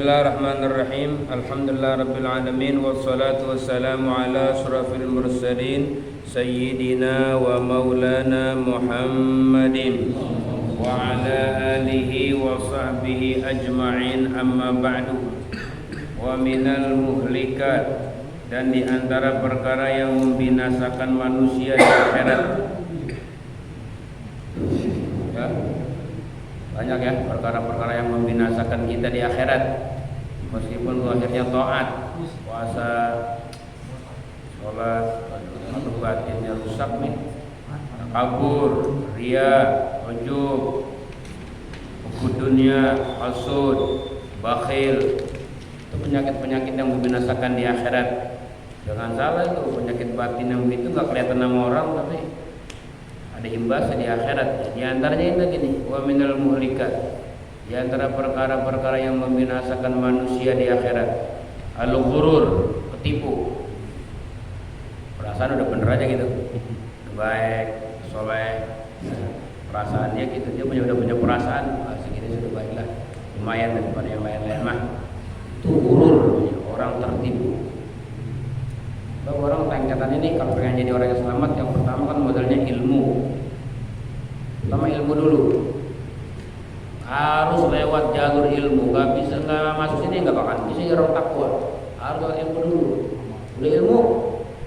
Bismillahirrahmanirrahim. Alhamdulillahirabbil alamin wassalatu wassalamu ala asyrafil mursalin sayyidina wa maulana Muhammadin wa ala alihi wa sahbihi ajma'in, amma ba'du. Wa minal muhlikat, dan di antara perkara yang membinasakan manusia di akhirat. Ya. Banyak ya perkara-perkara yang membinasakan kita di akhirat. Meskipun akhirnya taat, puasa, sholat, atau batinnya rusak nih, kabur, ria, ujub, hubud dunia, hasud, bakhil. Itu penyakit-penyakit yang membinasakan di akhirat. Jangan salah, itu penyakit batin yang begitu gak kelihatan sama orang, tapi ada imbasnya di akhirat. Di antaranya ini lagi nih, wa minal muhlikat, di antara perkara-perkara yang membinasakan manusia di akhirat, al-ghurur, ketipu. Perasaan udah bener aja gitu, udah baik, soleh, perasaannya gitu, dia udah punya perasaan, segini sudah baik lah, lumayan daripada yang lain-lain mah. Itu ghurur, orang tertipu. Orang tingkatan ini kalau pengen jadi orang yang selamat, yang pertama kan modalnya ilmu. Pertama ilmu dulu, harus lewat jalur ilmu. Gak bisa nggak masuk sini, nggak bakal bisa jadi orang takwa. Harus lewat ilmu dulu. Udah ilmu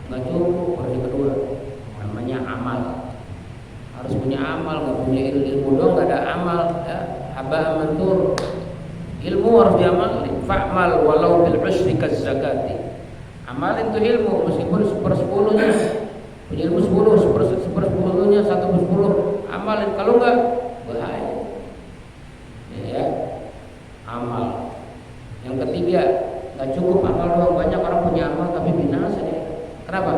nggak cukup, harus yang kedua namanya amal. Harus punya amal, nggak punya ilmu doang nggak ada amal. Ya, haba mantur. Ilmu harus diamalin. Fa'mal walau bil usri kaz-zakati. Amalin tuh ilmu meskipun 1/10-nya. Punya ilmu 10, 1/10-nya, 1/10. Amalin, kalau enggak bahaya. Ya, amal. Yang ketiga, enggak cukup amal doang, banyak orang punya amal tapi binasa dia. Kenapa?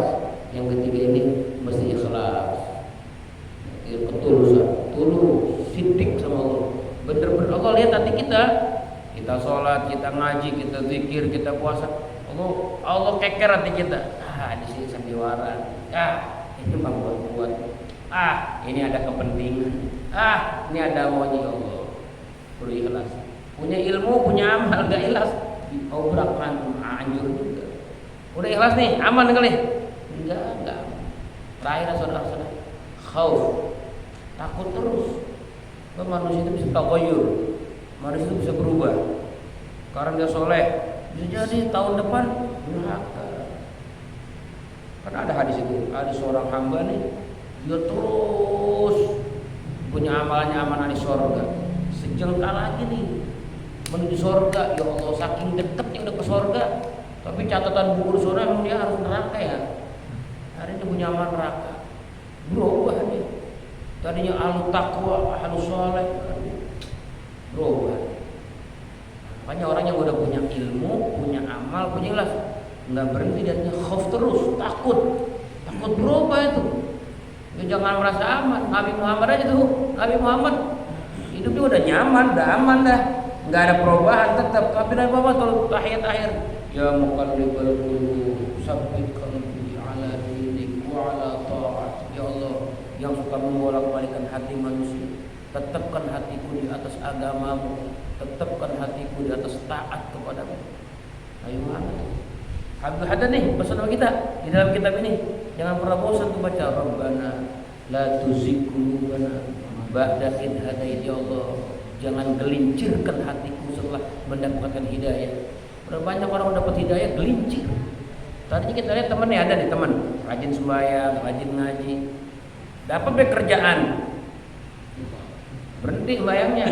Yang ketiga ini mesti ikhlas. Ketulusan, tulus, sidik sama Allah. Bener-bener Allah lihat hati kita. Kita sholat, kita ngaji, kita zikir, kita puasa. Allah keker hati kita. Di sini sandiwara. Ini mah buat. Ini ada kepentingan. Ini ada maunya Allah. Perlu ikhlas. Punya ilmu, punya amal, gak ikhlas, obrak anjur juga. Udah ikhlas nih, aman kali? Enggak. Terakhir saudara-saudara, khauf, takut terus. Manusia itu bisa tagoyur. Manusia itu bisa berubah. Karena dia soleh, bisa jadi tahun depan neraka. Kan ada hadis itu, ada seorang hamba nih, dia terus punya amalannya amanah di surga. Sejengkal lagi nih menuju surga, ya Allah, saking deketnya udah ke surga. Tapi catatan buku surga memang dia harus neraka ya. Hari ini punya amal neraka, berubah dia. Tadinya ahlu taqwa, ahlu soleh, berubah. Makanya orang yang udah punya ilmu, punya amal, punya ikhlas, nggak berhenti dan khauf terus, takut berubah itu. Ya, jangan merasa aman. Nabi Muhammad aja tuh, Nabi Muhammad hidupnya udah nyaman, udah aman dah, nggak ada perubahan tetap. Tapi Nabi Muhammad kalau tahiyat akhir, ya muqallibal qulub, sabbit qalbi ala dinik wa ala ta'at. Ya Allah, yang suka membolak-balikan hati manusia, tetapkan hatiku di atas agamamu, tetapkan hatiku di atas taat kepadamu. Ayo mana? Habib Haddad nih pesan sama kita di dalam kitab ini, jangan pernah bosan tuh baca Rabbana la tuzigh qulubana ba'da idh hadaytana. Ya Allah, jangan gelincirkan hatiku setelah mendapatkan hidayah. Berapa banyak orang mendapat hidayah gelincir. Tadinya kita lihat teman nih, ada nih teman rajin sembahyang, rajin ngaji, dapat pekerjaan, berhenti sembahyangnya.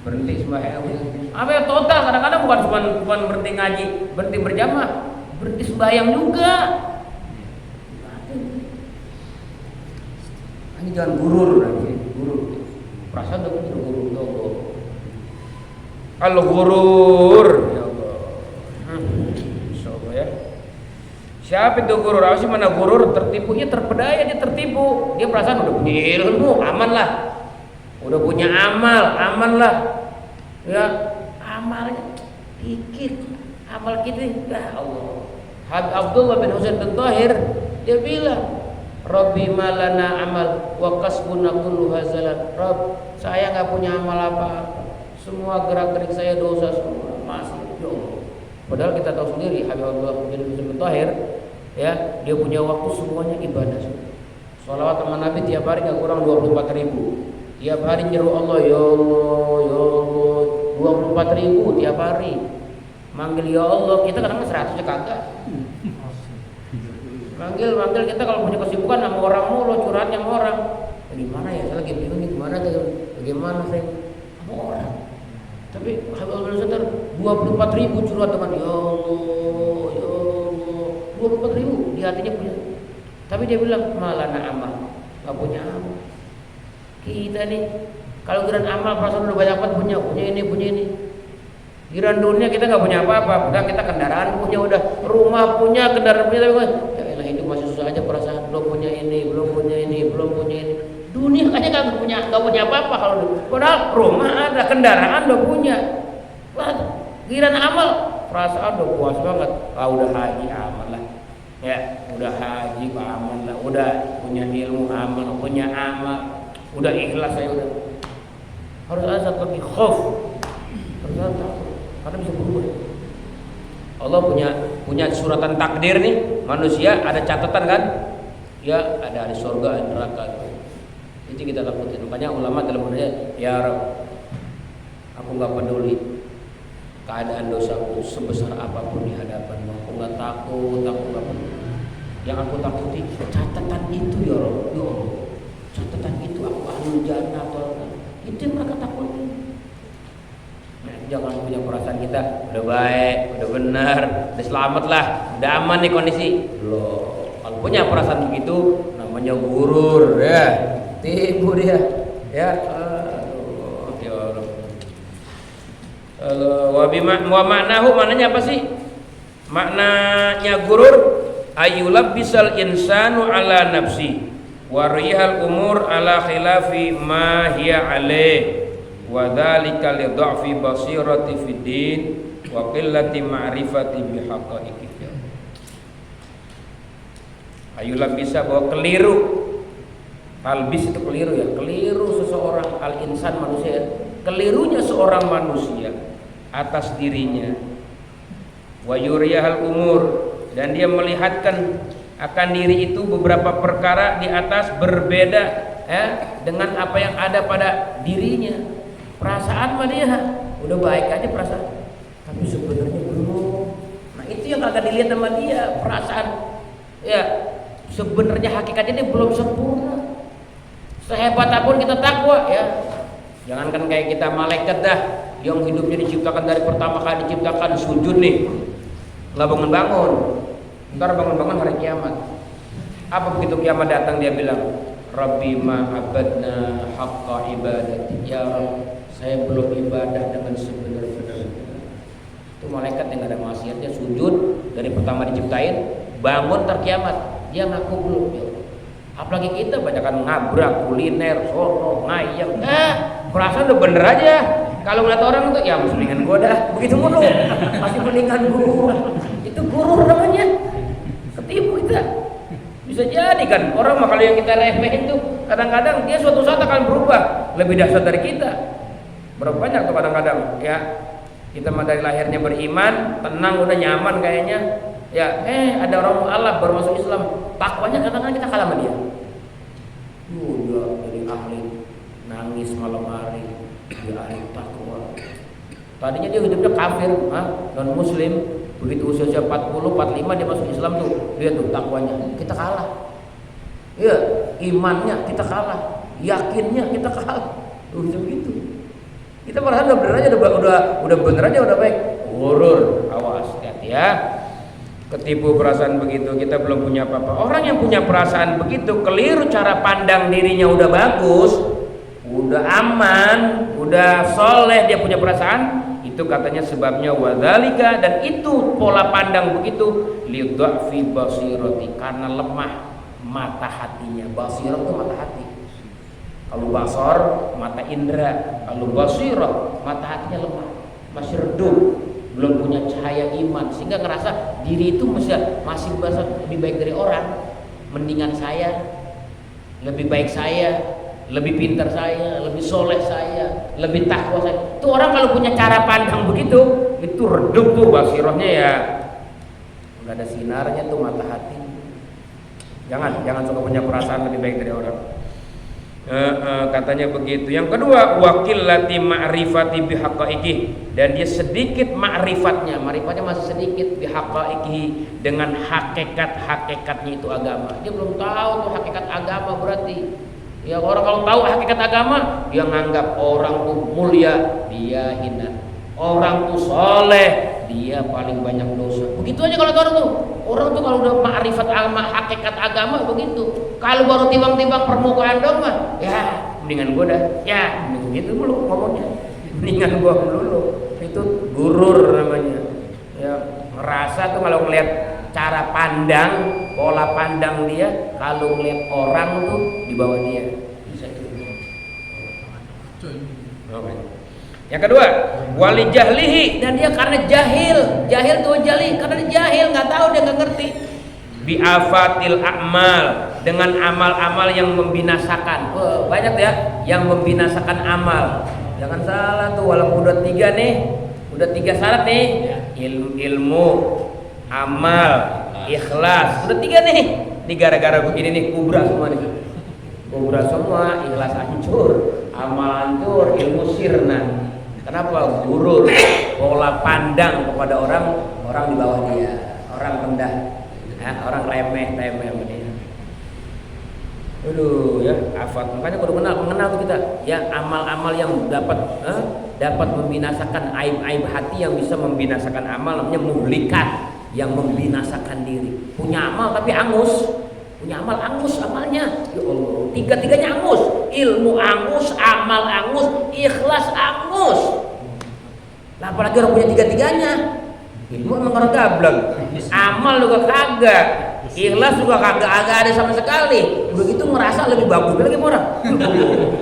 Berhenti sembahyang. Apa ya, total, kadang-kadang bukan berhenti ngaji, berhenti berjamaah, berhenti sembahyang juga. Ini jangan gurur lagi, gurur. Perasaan udah gurur, ya Allah. Kalau gurur, ya Allah. Insyaallah ya. Siapa itu gurur? Apa sih mana gurur? Tertipunya terpedaya, dia tertipu. Dia perasaan udah punya ilmu, aman lah. Udah punya amal, aman lah. Ya, amalnya dikit. Amal kita, ya Allah. Habib Abdullah bin Husain bin Tahir, dia bilang, Rabbi malana amal wa kasbuna kullu hazalan. Rabb, saya enggak punya amal apa-apa. Semua gerak-gerik saya dosa semua. Masih Padahal kita tahu sendiri Habibullah bin Mutahhir ya, dia punya waktu semuanya ibadah. Sholawat sama Nabi tiap hari nggak kurang 24.000. Tiap hari nyeru Allah, ya Allah, ya Allah, 24.000 tiap hari. Manggil ya Allah, kita kadang 100 aja kagak. Manggil kita kalau punya kesibukan sama orang mulu, curhatnya sama orang. Gimana ya, saya lagi bingung nih, bagaimana saya sama orang. Tapi Habibullah bin Mutahhir 24.000 curhat teman, ya Allah, ya Allah, 24.000 di hatinya punya. Tapi dia bilang malana amal, nggak punya amal. Kita nih kalau giliran amal perasaan udah banyak banget punya ini. Giliran dunia kita nggak punya apa-apa, udah kita kendaraan punya, udah rumah punya, kendaraan punya, tapi ya elah hidup masih susah aja perasaan belum punya ini. Dunia kayaknya nggak punya apa-apa kalau padahal rumah ada, kendaraan udah punya. Wah, giliran amal perasaan udah puas banget. Udah haji aman lah. Ya, udah haji aman lah, udah punya ilmu aman, punya amal, udah ikhlas saya udah. Harus ada satu lagi khauf. Harus ada takut, karena bisa berubah. Allah punya suratan takdir nih, manusia ada catatan kan? Ya, ada di surga, ada neraka. Itu kita takutin. Makanya ulama dalam menanya, ya Rabb, aku nggak peduli keadaan dosaku sebesar apapun di hadapanmu, aku nggak takut, aku nggak peduli. Yang aku takuti catatan itu ya Rabb, ya Allah. Catatan itu aku ahlul jannah atau itu yang mereka takutin. Nah, jangan punya perasaan kita udah baik, udah benar, udah selamat lah, udah aman nih kondisi. Loh, kalau punya perasaan begitu namanya gurur ya, tipu dia ya. Wa maknahu, maknanya apa sih? Maknanya gurur ayyulabbisal insanu ala nafsi wa rihal umur ala khilafi ma hiya alaih wa dzalika li dha'fi basirati fid din wa qillati ma'rifati bi haqa'iqi. Ayyulabbisa bahwa keliru, talbis itu keliru ya, keliru seseorang, al insan manusia, kelirunya seorang manusia atas dirinya, wa yuriyahal umur, dan dia melihatkan akan diri itu beberapa perkara di atas berbeda ya dengan apa yang ada pada dirinya. Perasaan mah dia udah baik aja perasaan, tapi sebenarnya belum. Nah itu yang agak dilihat sama dia, perasaan ya sebenarnya hakikatnya dia belum sempurna. Sehebat apapun kita takwa ya, jangankan kayak kita malaikat dah yang hidupnya diciptakan dari pertama kali diciptakan sujud nih, nggak bangun-bangun, ntar bangun-bangun hari kiamat. Apa begitu kiamat datang dia bilang, Rabbi ma abadna haqqa ibadati, ya Rabb, saya belum ibadah dengan sebenar-benarnya. Itu malaikat yang ada maksiatnya sujud dari pertama diciptain, bangun ntar kiamat dia ngaku belum ya. Apalagi kita banyakkan ngabrak, kuliner, sono, ngayam, perasaan udah bener aja. Kalau ngeliat orang tuh ya mendingan gua dah, begitu mulu, masih mendingan gua. Itu gurur namanya, ketipu kita. Bisa jadi kan orang mah kalau yang kita remehin tuh kadang-kadang dia suatu saat akan berubah lebih dahsyat dari kita. Berapa banyak tuh kadang-kadang ya kita mah dari lahirnya beriman, tenang udah nyaman kayaknya. Ya, ada orang mu'alaf baru masuk Islam, takwanya kadang-kadang kita kalah sama dia. Udah jadi ahli nangis malam hari, dia ahli takwa. Tadinya dia hidupnya kafir, non muslim, begitu usia 40, 45 dia masuk Islam tuh, dia tuh takwanya kita kalah. Iya, imannya kita kalah, yakinnya kita kalah. Udah begitu. Kita merasa udah bener aja, udah bener aja, udah baik. Gurur, awas, hati-hati ya. Ketipu perasaan begitu, kita belum punya apa-apa. Orang yang punya perasaan begitu keliru cara pandang dirinya, udah bagus, udah aman, udah soleh, dia punya perasaan, itu katanya sebabnya wadzalika, dan itu pola pandang begitu lidhafi basirati, karena lemah mata hatinya. Basirah itu mata hati. Kalau basar mata indera, kalau basirah mata hatinya lemah, masih redup, belum punya cahaya iman, sehingga ngerasa diri itu masih lebih baik dari orang, mendingan saya, lebih baik saya, lebih pintar saya, lebih soleh saya, lebih takwa saya. Itu orang kalau punya cara pandang begitu, itu redup tuh basirahnya ya. Nggak ada sinarnya tuh mata hati. Jangan suka punya perasaan lebih baik dari orang. Katanya begitu. Yang kedua, wakillati ma'rifati bihaqaiqih, dan dia sedikit ma'rifatnya masih sedikit bihaqaiqih, dengan hakikat-hakikatnya itu agama. Dia belum tahu tuh hakikat agama berarti. Ya orang kalau tahu hakikat agama, dia nganggap orang tuh mulia, dia hina. Orang tuh soleh, dia paling banyak dosa. Begitu aja kalau orang tuh. Orang tuh kalau udah ma'rifat hakikat agama begitu. Kalau baru timbang-timbang permukaan dong mah, ya mendingan gua dah. Ya, mendingan gitu mulu ngomongnya. Mendingan gua dulu. Itu gurur namanya. Ya, ngerasa tuh kalau ngeliat cara pandang, pola pandang dia, kalau ngeliat orang tuh di bawah dia. Bisa gitu. Oke. Yang kedua, wali jahlihi, dan dia karena jahil tuh jahil, karena dia jahil, nggak tahu, dia nggak ngerti. Bi afatil a'mal, dengan amal-amal yang membinasakan. Banyak ya yang membinasakan amal. Jangan salah tuh, walaupun udah tiga syarat nih, ilmu, amal, ikhlas, udah 3 nih. Ini gara-gara begini nih, kubra semua, ikhlas hancur, amal hancur, ilmu sirna. Kenapa? Gurur, pola pandang kepada orang di bawah dia, orang rendah, orang remeh sama dia. Aduh ya, afat. Makanya kudu mengenal kita ya, amal-amal yang dapat membinasakan aib-aib hati, yang bisa membinasakan amal, namanya muhlikat, yang membinasakan diri. Punya amal tapi angus. Amalnya, ya Allah, tiga-tiganya angus, ilmu angus, amal angus, ikhlas angus. Nah, apalagi orang punya tiga-tiganya, ilmu emang orang gablek, amal juga kagak, ikhlas juga kagak ada sama sekali. Begitu merasa lebih bagus lagi orang.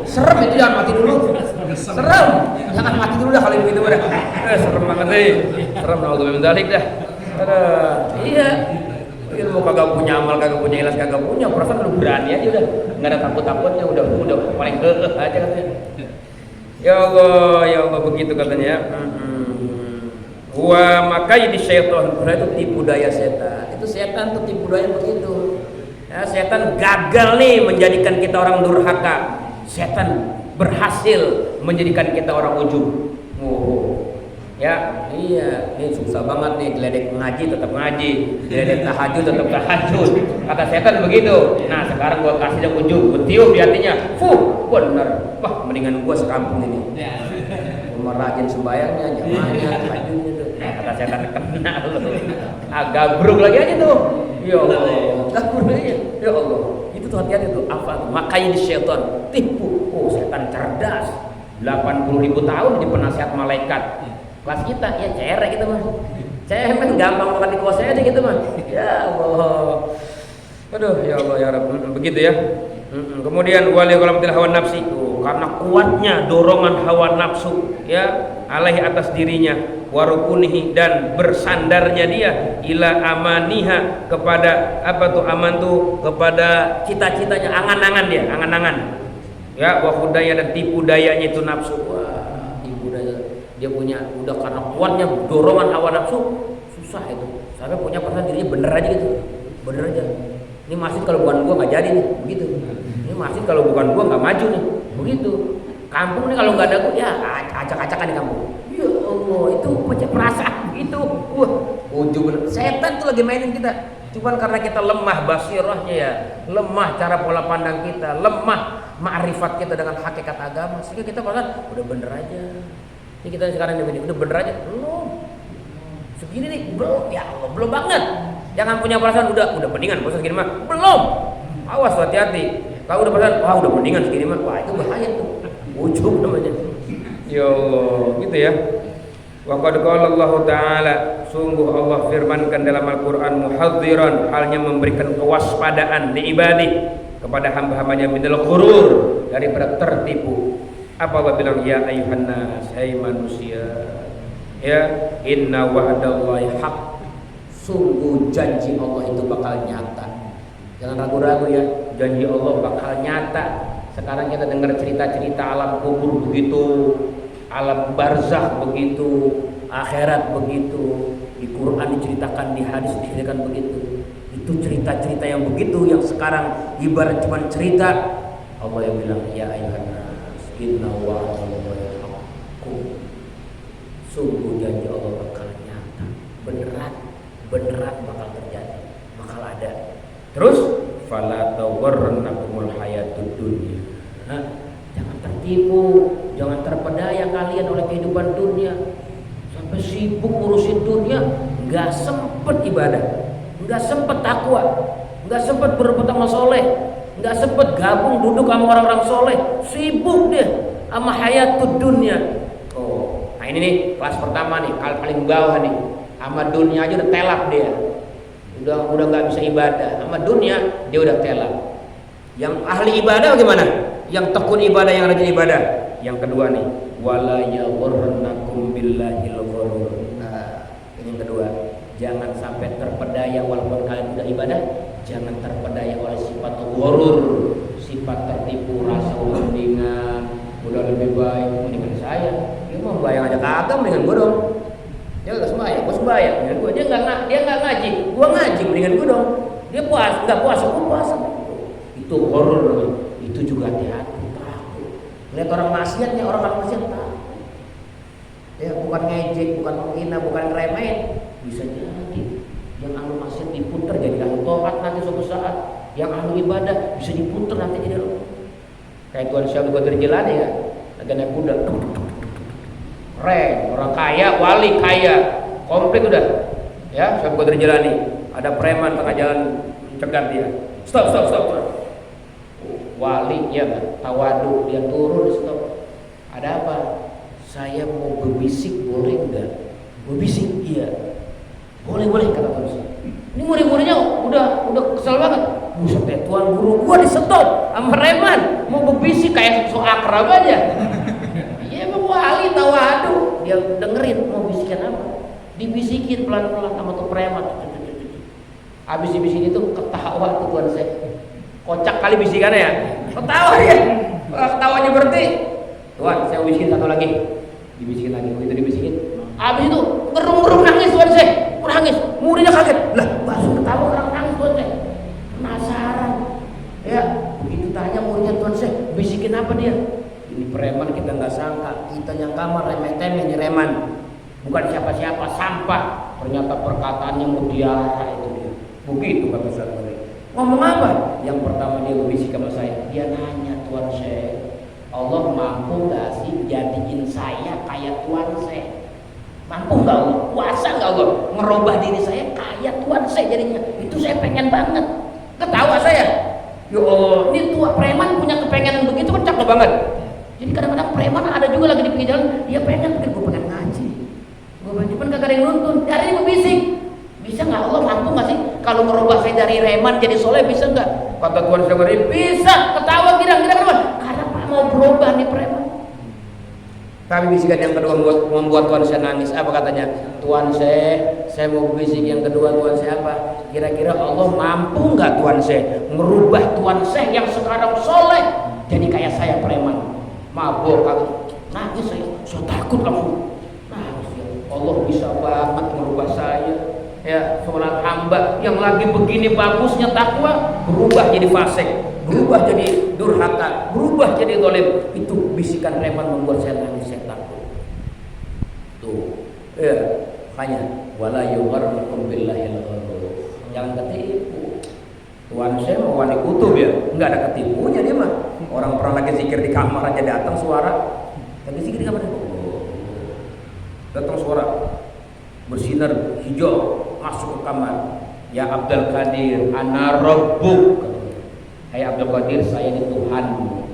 Serem itu, jangan mati dulu. Serem, jangan mati dulu dah kalau begitu udah. Serem banget deh, serem naudzubillah min dzalik dah. Iya. Ilmu kagak punya, amal kagak punya, ikhlas kagak punya, perasaan lu berani aja udah, nggak ada takut-takutnya, udah paling aja katanya. Ya Allah begitu katanya. Makanya di syaitan itu tipu daya setan. Itu setan tuh tipu daya begitu. Ya, setan gagal nih menjadikan kita orang durhaka. Setan berhasil menjadikan kita orang ujub. Ya, iya, ini susah banget nih, geledek ngaji tetap ngaji, geledek tahajud tetap tahajud. Kata setan begitu. Nah, sekarang gua kasih dia ujub, gua tiup di hatinya. Bener. Wah, mendingan gua sekampung ini. Gua rajin sembayangnya, jamaahnya, tahajudnya tuh. Kata setan, kena lu. Gabruk lagi aja tuh. Ya Allah, gabruk aja. Ya Allah. Itu tuh hati-hati tuh. Apa? Makanya di setan tipu. Setan cerdas. 80.000 tahun di penasihat malaikat. Kelas kita ya cerek gitu mah, cemen gampang makan dikuasai aja gitu mah. Ya Allah, aduh ya Allah ya Rabb, begitu ya. Kemudian wali qalamatil hawa nafsi, karena kuatnya dorongan hawa nafsu ya alaihi atas dirinya, warukunihi, dan bersandarnya dia ila amaniha, kepada apa tuh aman tuh, kepada cita-citanya, angan-angan ya, wa khudaya, dan tipu dayanya itu nafsu. Wah, tipu daya dia punya, udah karena kuatnya dorongan hawa nafsu, susah itu. Sampai punya perasaan dirinya bener aja. Ini masjid kalau bukan gua nggak jadi nih, begitu. Ini masjid kalau bukan gua nggak maju nih, begitu. Kampung nih kalau nggak ada gua, ya acak-acakan di kampung. Ya Allah, itu punya perasaan itu. Wah, ujub. Setan tuh lagi mainin kita. Cuman karena kita lemah basirahnya ya, lemah cara pola pandang kita, lemah ma'rifat kita dengan hakikat agama, sehingga kita perasaan udah bener aja. Ini kita sekarang ini udah bener aja, belum segini nih, belum, ya Allah, belum banget. Jangan punya perasaan udah mendingan proses segini mah, belum. Awas, hati-hati. Kalau udah perasaan wah udah mendingan segini mah, wah itu bahaya tuh, ujub namanya. Ya Allah, gitu ya. Wa qad qala Allah Ta'ala, sungguh Allah firmankan dalam Al-Qur'an, muhadziran, halnya memberikan kewaspadaan li ibadi, kepada hamba-hambanya, minal ghurur, daripada tertipu. Apa Allah bilang? Ya ayuhan nas, hai manusia, ya, inna wa'dallahi haq, sungguh janji Allah itu bakal nyata. Jangan ragu-ragu ya, janji Allah bakal nyata. Sekarang kita dengar cerita-cerita alam kubur begitu, alam barzakh begitu, akhirat begitu, di Quran diceritakan, di hadis diceritakan begitu. Itu cerita-cerita yang begitu yang sekarang ibarat cuma cerita. Allah yang bilang ya ayuhan nas inna wa'dallahi haqqun. Sungguh janji Allah bakal nyata, beneran bakal terjadi, bakal ada. Terus fala tawarrannakumul hayatud dunya. Jangan tertipu, jangan terpedaya kalian oleh kehidupan dunia. Sampai sibuk ngurusin dunia, enggak sempet ibadah, enggak sempet takwa, enggak sempet berbuat amal soleh, enggak sempet gabung duduk sama orang-orang soleh. Sibuk dia sama hayatud dunia. Oh, nah ini nih kelas pertama nih, paling bawah nih. Sama dunia aja udah telap dia. Udah nggak bisa ibadah. Sama dunia dia udah telap. Yang ahli ibadah bagaimana? Yang tekun ibadah, yang rajin ibadah. Yang kedua nih, wala yaghurrannakum billahil ghurur. Nah, ini yang kedua. Jangan sampai terpedaya walaupun kalian udah ibadah, jangan terpedaya oleh sifat ghurur, sifat tertipu, rasa mendingan, udah lebih baik mendingan saya. Dia mau bayang aja kagak, mendingan gua dong. Dia nggak sembahyang, gua sembahyang. Dia nggak ngaji, gua ngaji, mendingan gua dong. Dia nggak puasa, gua puasa. Itu ghurur. Itu juga hati-hati, takut. Lihat orang maksiatnya, orang maksiat takut. Ya bukan ngejek, bukan menghina, bukan ngeremehin. Bisa jadi yang ahli maksiat diputer jadi ahli taat nanti suatu saat. Yang ahli ibadah bisa diputer nanti jadi lo. Kayak Tuan Syekh Abdul Qadir Jilani ya, lagi naik kuda. Keren, orang kaya, wali kaya, komplit udah. Ya, Syekh Abdul Qadir Jilani. Ada preman tengah jalan cegat dia. Stop. Wali ya kan, tawadu, dia turun stop. Ada apa? Saya mau berbisik, boleh enggak? Berbisik, iya. Boleh kata Tuan. Ini murid-muridnya udah kesel banget. Buset ya, tuan guru gua di stop sama preman, mau berbisik kayak so akrab aja. Iya emang wali tawadu, dia dengerin mau bisikin apa? Dibisikin pelan-pelan sama tuh preman. Habis dibisikin itu ketawa tuh Tuan saya. Kocak kali bisikannya ya, ketawa ya, ketawanya berhenti. Tuan, saya bisikin satu lagi, dibisikin lagi, begitu dibisikin. Abis itu ngerung nangis Tuan saya, nangis, muridnya kaget, lah langsung ketawa orang nangis Tuan saya, penasaran. Ya, begitu tanya muridnya Tuan saya, bisikin apa dia? Ini preman kita nggak sangka, kita yang kamar remeh-temeh nyereman, bukan siapa-siapa, sampah. Ternyata perkataannya mutiara itu dia. Begitu kata saya. Ngomong apa? Yang pertama dia berbisik sama saya. Dia nanya, Tuan Syekh, Allah mampu gak sih jadiin saya kayak Tuan Syekh? Mampu gak Allah? Kuasa gak Allah ngerubah diri saya kayak Tuan Syekh jadinya? Itu saya pengen banget. Ketawa saya. Ya Allah, ini tua preman punya kepengenan begitu kan cakep banget. Jadi kadang-kadang preman ada juga lagi di pinggir jalan, dia pengen ngaji. Gue cuman kagak ada yang nuntun. Dari ini berbisik. Bisa nggak Allah mampu nggak sih kalau merubah saya dari reman jadi soleh, bisa nggak? Kata Tuan Syekh, bisa. Ketawa kira karena Pak mau berubah nih preman. Tapi bisikan yang kedua membuat Tuan Syekh nangis. Apa katanya? Tuan Syekh, saya mau bisik yang kedua. Tuan Syekh apa? Kira-kira Allah mampu nggak Tuan Syekh merubah Tuan Syekh yang sekarang soleh jadi kayak saya preman, mabuk, nangis saya takut langsung. Nangis ya. Allah bisa banget merubah saya. Ya, seorang hamba yang lagi begini bagusnya takwa berubah jadi fasik, berubah jadi durhaka, berubah jadi zalim. Itu bisikan preman membuat saya nangis, saya takut. Tuh, ya, makanya wala yughurrannakum billahil ghurur. Jangan ketipu. Tuan saya mau wali kutub ya, enggak ada ketipunya dia mah. Orang pernah lagi zikir di kamar aja datang suara. Lagi zikir di kamar. Datang suara bersinar hijau masuk ke kamar. Ya Abdul Qadir, ana rabbuk. Hai Abdul Qadir, saya ini Tuhanmu.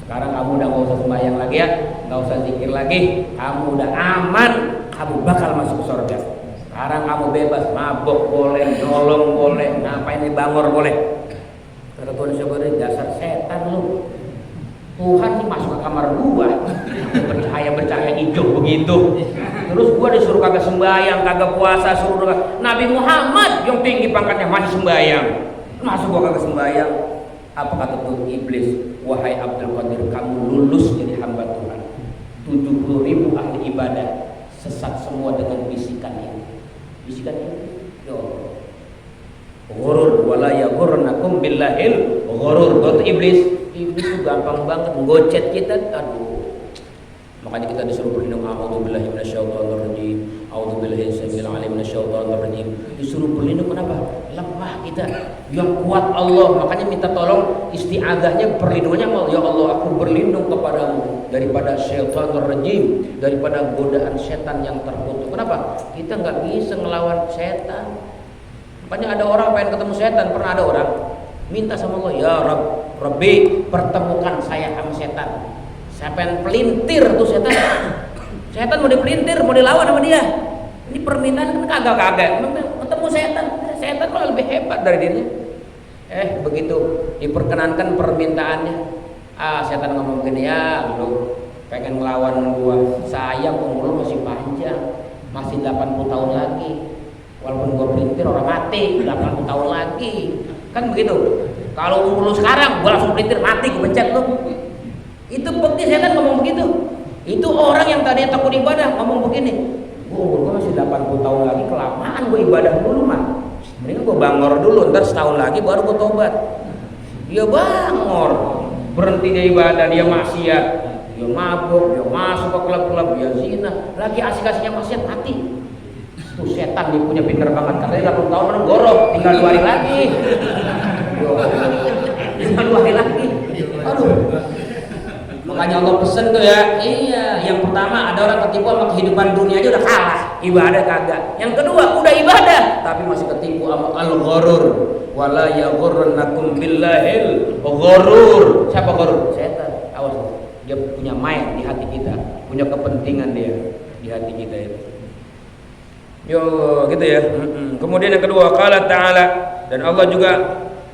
Sekarang kamu udah gak usah sembahyang lagi ya, gak usah zikir lagi. Kamu udah aman, kamu bakal masuk ke surga. Sekarang kamu bebas, mabok boleh, nyolong boleh, ngapain di bangor boleh. Kata Tuhan Syekh, dasar setan lu. Tuhan sih masuk ke kamar gua, bercahaya hijau begitu. Terus gua disuruh kagak sembahyang, kagak puasa, suruh Nabi Muhammad yang tinggi pangkatnya masih sembahyang. Masuk gua kagak sembahyang. Apa kata Tuhan iblis? Wahai Abdul Qadir, kamu lulus jadi hamba Tuhan. 70.000 ahli ibadah sesat semua dengan bisikan ini. Bisikan ini, ya Allah. Ghurur wala yaghurnakum billahil ghurur. Buat iblis itu gampang banget ngocet kita. Aduh. Makanya kita disuruh berlindung, a'udzubillahi minasyaitonirrajim, a'udzubillahi samil alim minasyaitonirrajim. Disuruh berlindung kenapa? Lemah kita. Yang kuat Allah. Makanya minta tolong isti'adzahnya, perlindungannya Allah. Ya Allah, aku berlindung kepadamu daripada syaitanir rajim, daripada godaan setan yang terkutuk. Kenapa? Kita nggak bisa ngelawan setan. Makanya ada orang pengen ketemu setan, pernah ada orang minta sama Allah, ya Rabbi, pertemukan saya sama setan. Saya pengen pelintir tuh setan. Setan mau dipelintir, mau dilawan sama dia. Ini permintaan kan kagak-kagak. Ketemu setan, setan malah lebih hebat dari dirinya. Begitu diperkenankan permintaannya, setan ngomong gini, ya lu pengen ngelawan gua, sayang umur lu masih panjang, masih 80 tahun lagi. Walaupun gue pelintir orang mati 80 tahun lagi, kan begitu. Kalau umur lu sekarang gue langsung pelintir mati, gue pencet lu. Itu bukti setan ngomong begitu. Itu orang yang tadinya takut ibadah ngomong begini, umur gue masih 80 tahun lagi, kelamaan gue ibadah dulu mah. Mendingan gue bangor dulu, ntar setahun lagi baru gue tobat. Dia bangor, berhenti dia ibadah, dia maksiat, dia mabuk, dia masuk ke klub-klub, dia zina, lagi asik-asiknya maksiat mati. Tuh setan dia punya pinter banget, katanya 80 tahun mana gorok, tinggal 2 hari lagi. Tinggal 2 hari lagi. Aduh. Makanya Allah pesen tuh ya, iya, yang pertama ada orang ketipu sama kehidupan dunia aja udah kalah, ibadah kagak. Yang kedua udah ibadah tapi masih ketipu sama al-ghurur. Wala yaghurrannakum billahil ghurur. Siapa ghurur? Setan. Awas, dia punya main di hati kita, punya kepentingan dia di hati kita itu. Yo gitu ya. Kemudian yang kedua, qala ta'ala, dan Allah juga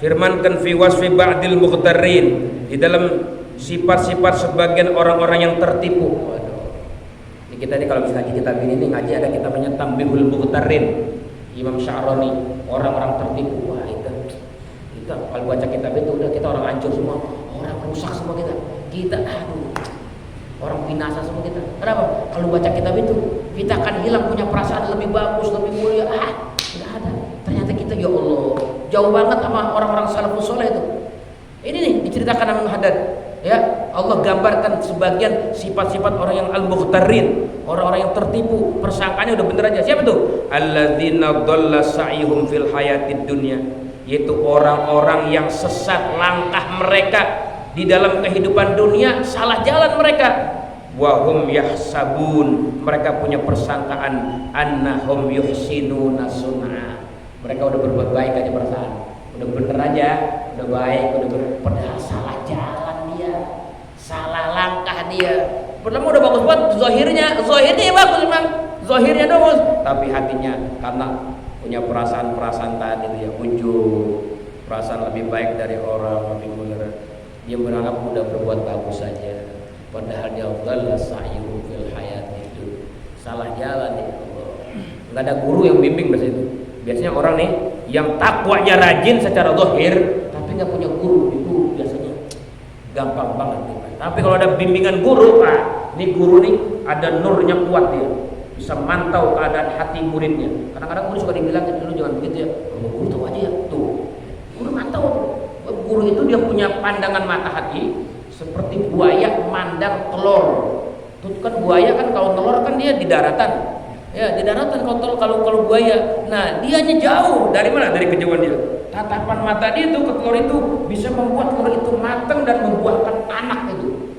firmankan fi wasfi ba'dil mughtarrin, di dalam sifat-sifat sebagian orang-orang yang tertipu. Waduh. Ini kita nih kalau misalnya kitab ini ngaji ada kitabnya Tambihul Mughtarrin, Imam Sya'rani, orang-orang tertipu. Wah itu kalau baca kitab itu udah kita orang hancur semua, orang rusak semua kita. Orang binasa semua kita. Kenapa? Kalau baca kitab itu kita akan hilang punya perasaan lebih bagus, lebih mulia. Nggak ada. Ternyata kita ya Allah jauh banget sama orang-orang salafus soleh itu. Ini nih diceritakan Imam Haddad. Ya, Allah gambarkan sebagian sifat-sifat orang yang al-mughtarrin, orang-orang yang tertipu, persangkaannya udah bener aja. Siapa tuh? Alladzina dhalla sa'ihum fil hayatid dunya, yaitu orang-orang yang sesat langkah mereka di dalam kehidupan dunia, salah jalan mereka. Wahum yahsabun, mereka punya persangkaan annahum yuhsinuna sun'a, mereka udah berbuat baik aja perasaan, udah bener aja, udah baik, udah padahal salah jalan dia, salah langkah dia. Pertama udah bagus banget zahirnya ya bagus memang, zahirnya bagus, tapi hatinya karena punya perasaan-perasaan tadi itu ya muncul perasaan lebih baik dari orang, lebih mulia. Dia beranggap udah berbuat bagus saja, padahal dia dhalla sa'yuhu fil hayati itu salah jalan ya Allah. Nggak ada guru yang bimbing bahasa itu. Biasanya orang nih yang takwanya rajin secara zahir tapi nggak punya guru, itu biasanya gampang banget nih. Tapi kalau ada bimbingan guru, ini guru nih ada nurnya kuat, dia bisa mantau keadaan hati muridnya. Kadang-kadang guru suka dibilang dulu jangan begitu ya, guru tahu aja ya, tuh guru mantau. Guru itu dia punya pandangan mata hati seperti buaya mandang telur. Itu kan buaya kan kalau telur kan dia di daratan. Ya, di daratan kalau buaya. Nah, dianya jauh dari mana? Dari kejauhan dia. Tatapan mata dia itu ke telur itu bisa membuat telur itu matang dan membuahkan anak itu.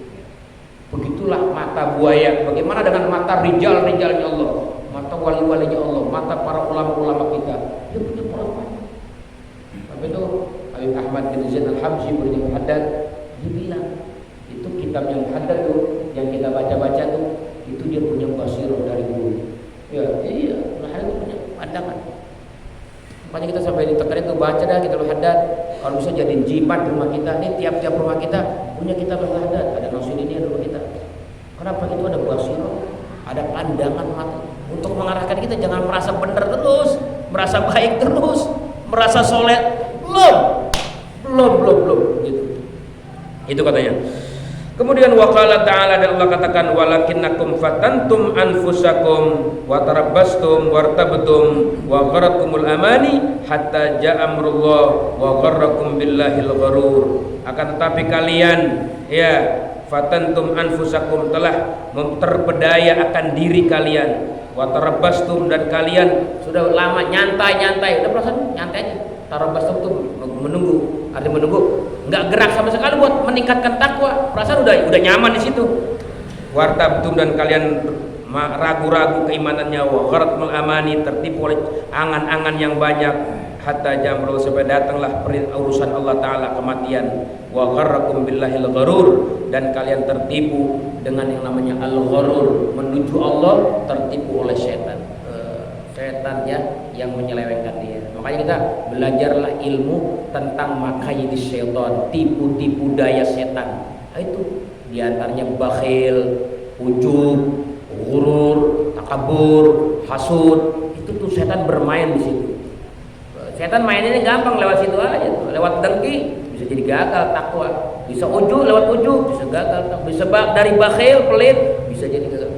Begitulah mata buaya. Bagaimana dengan mata rijal-rijalnya Allah? Mata wali-walinya Allah, mata para ulama-ulama kita. Dia punya perawan. Tapi itu Habib Ahmad bin Zain Al-Habsyi Ibnu Haddad dia bilang itu kitab yang Haddad tuh yang kita baca-baca tuh itu dia punya basirah dari guru. Ya, iya, Haddad itu punya pandangan. Makanya kita sampai di Tegar itu baca dah kitab Haddad. Kalau bisa jadi jimat di rumah kita. Nih tiap-tiap rumah kita punya kitab Haddad. Ada Nasir ini di rumah kita. Kenapa? Itu ada basirah, ada pandangan mata untuk mengarahkan kita jangan merasa benar terus, merasa baik terus, merasa soleh belum gitu. Itu katanya. Kemudian waqala ta'ala, dan Allah katakan walakinnakum fatantum anfusakum wa tarabbastum wartabtum wa gharatkumul amani hatta ja'a amrullah wa gharrakum billahil gharur. Akan tetapi kalian fatantum anfusakum, telah terpedaya akan diri kalian, wa tarabbastum, dan kalian sudah lama nyantai, udah perasaan nyantai aja. Tarabbastum tuh menunggu, arti menunggu, nggak gerak sama sekali buat meningkatkan takwa, perasaan udah nyaman di situ. Wartabtum, dan kalian ragu-ragu keimanannya, wa gharatkumul amani, tertipu oleh angan-angan yang banyak, hatta jamrul, sampai datanglah urusan Allah Ta'ala, kematian. Wa gharrakum billahil gharur, dan kalian tertipu dengan yang namanya al-gharur, menuju Allah, tertipu oleh setan. Setan yang menyelewengkan dia. Makanya kita belajarlah ilmu tentang makayidis syaitan, tipu-tipu daya setan. Nah, itu diantaranya bakhil, ujub, ghurur, takabur, hasud. Itu tuh setan bermain di situ. Setan mainnya gampang, lewat situ aja tuh. Lewat dengki bisa jadi gagal takwa, bisa ujub, lewat ujub bisa gagal, bisa dari bakhil, pelit bisa jadi gagal.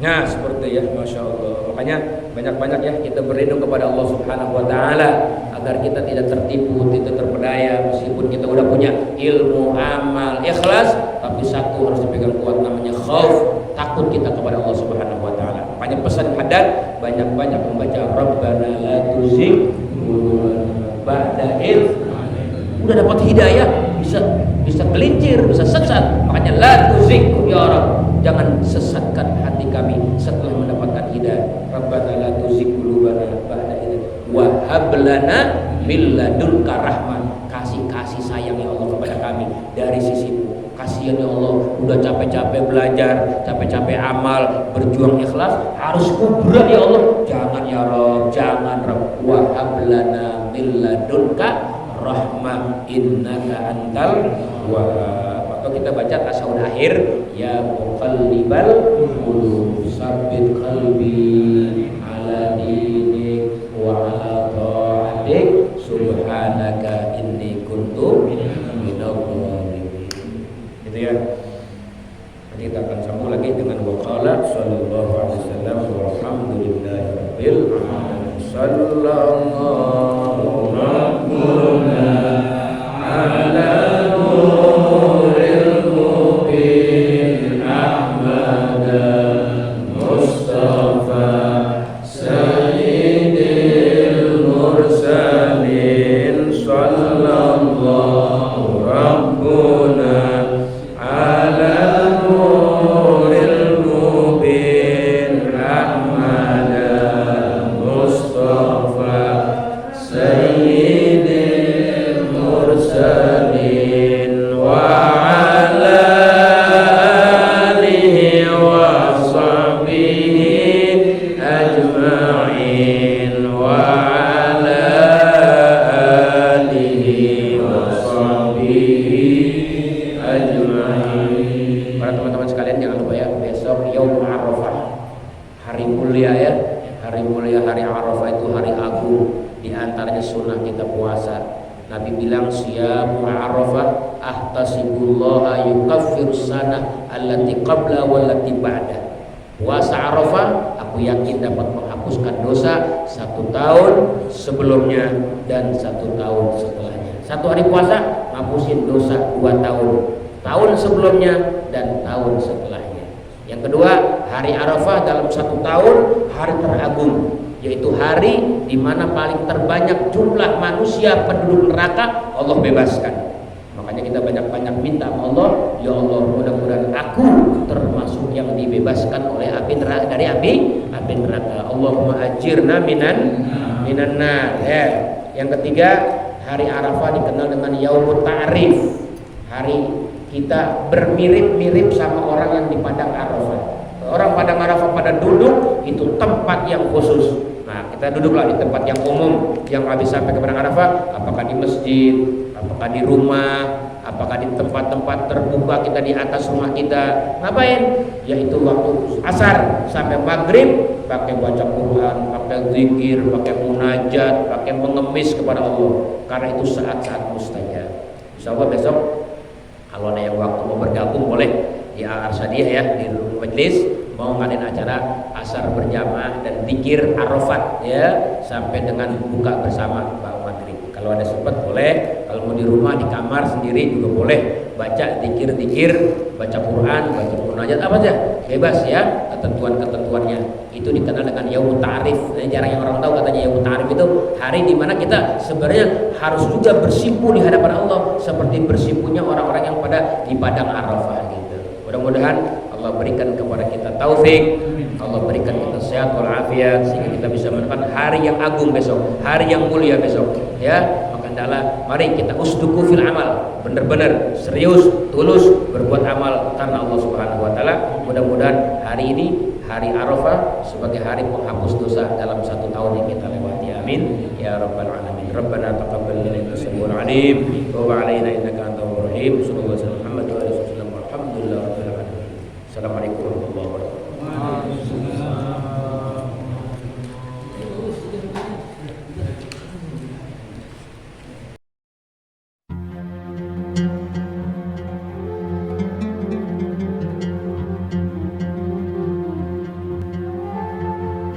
Nah seperti Masya Allah. Makanya banyak-banyak kita berlindung kepada Allah Subhanahu Wa Taala agar kita tidak tertipu, tidak terpedaya. Meskipun kita udah punya ilmu, amal, ikhlas, tapi satu harus dipegang kuat, namanya khauf, takut kita kepada Allah Subhanahu Wa Taala. Makanya pesan hadat, banyak-banyak membaca Rabbana la tuzigh ba'da idh. Udah dapat hidayah, bisa gelincir, bisa sesat. Makanya la tuzigh ya Rabb, jangan sesatkan hati kami setelah mendapatkan hidayah. Rabbana la tuzigh qulubana ba'da idh wa hab lana min ladunka rahmah. Kasih sayang ya Allah kepada kami dari sisimu. Kasihan ya Allah, udah capek-capek belajar, capek-capek amal, berjuang ikhlas, harus kubra ya Allah. Jangan ya Rabb, jangan Rabb. Wa hab lana min ladunka rahmah innaka antal wahhab. Atau kita baca tasawuf akhir, ya muqallibal qulub sabbit qalbi ala dinik wa ala ta'atik subhanaka inni kuntu minal zalimin. Gitu ya. Nanti kita akan sambung lagi dengan waqala sallallahu alaihi wasallam walhamdulillahirabbil alamin. Sallallahu rabbuna ala nuril mubin Ahmad Mustafa sayyidil mursalin. Sallallahu rabbuna ala nuril mubin Ahmad Mustafa sayyidil mursalin wa ala alihi wa sahbihi ajma'in wa ala alihi wa sahbihi ajma'in. Para teman-teman sekalian, jangan lupa ya, besok Yaum Arafah, hari mulia ya. Hari mulia, hari Arafah itu hari agung. Di antaranya sunnah kita puasa. Nabi bilang siyamu Arafah ahtasibullaha yukaffirus sana allati qabla wallati ba'da. Puasa Arafah aku yakin dapat menghapuskan dosa 1 tahun sebelumnya dan 1 tahun setelahnya. 1 hari puasa ngapusin dosa 2 tahun, tahun sebelumnya dan tahun setelahnya. Yang kedua, hari Arafah dalam 1 tahun hari teragung, yaitu hari di mana paling terbanyak jumlah manusia penduduk neraka Allah bebaskan. Makanya kita banyak-banyak minta sama Allah, ya Allah mudah-mudahan aku termasuk yang dibebaskan oleh api neraka, dari api neraka. Allahumma ajirna minan nar. Ya. Yang ketiga, hari Arafah dikenal dengan Yaumut Ta'rif. Hari kita bermirip-mirip sama orang yang di padang Arafah. Orang padang Arafah pada duduk, itu tempat yang khusus. Nah, kita duduklah di tempat yang umum, yang habis sampai ke padang Arafah, apakah di masjid, apakah di rumah, apakah di tempat-tempat terbuka kita di atas rumah kita. Ngapain? Yaitu waktu asar sampai maghrib pakai baca Quran, pakai zikir, pakai munajat, pakai mengemis kepada Allah. Karena itu saat-saat mustajab. Insyaallah besok Kalau ada yang waktu mau bergabung boleh di Al-Arsyadiyah ya, di majlis mau ngadain acara asar berjamaah dan zikir Arafat ya sampai dengan buka bersama maghrib. Kalau ada sempat boleh, kalau mau di rumah di kamar sendiri juga boleh baca zikir-zikir, baca Quran, baca munajat apa aja, bebas ya ketentuan-ketentuannya. Itu dikenal dengan Yaumut Ta'rif. Jarang yang orang tahu katanya Yaumut Ta'rif itu hari di mana kita sebenarnya harus juga bersimpu di hadapan Allah seperti bersimpunya orang-orang yang pada di padang Arafah gitu. Mudah-mudahan Allah berikan kepada kita taufik, Allah berikan kita sehat walafiat sehingga kita bisa menemukan hari yang agung besok, hari yang mulia besok ya. Maka hendaklah mari kita usduku fil amal, benar-benar serius tulus berbuat amal karena Allah Subhanahu wa taala. Mudah-mudahan hari ini hari Arafah sebagai hari penghapus dosa dalam satu tahun yang kita lewati. Amin ya rabbal alamin. Rabbana taqabbal minna innaka samiul alim wa tub alaina innaka antal rahim. Sallallahu alaihi wasallam.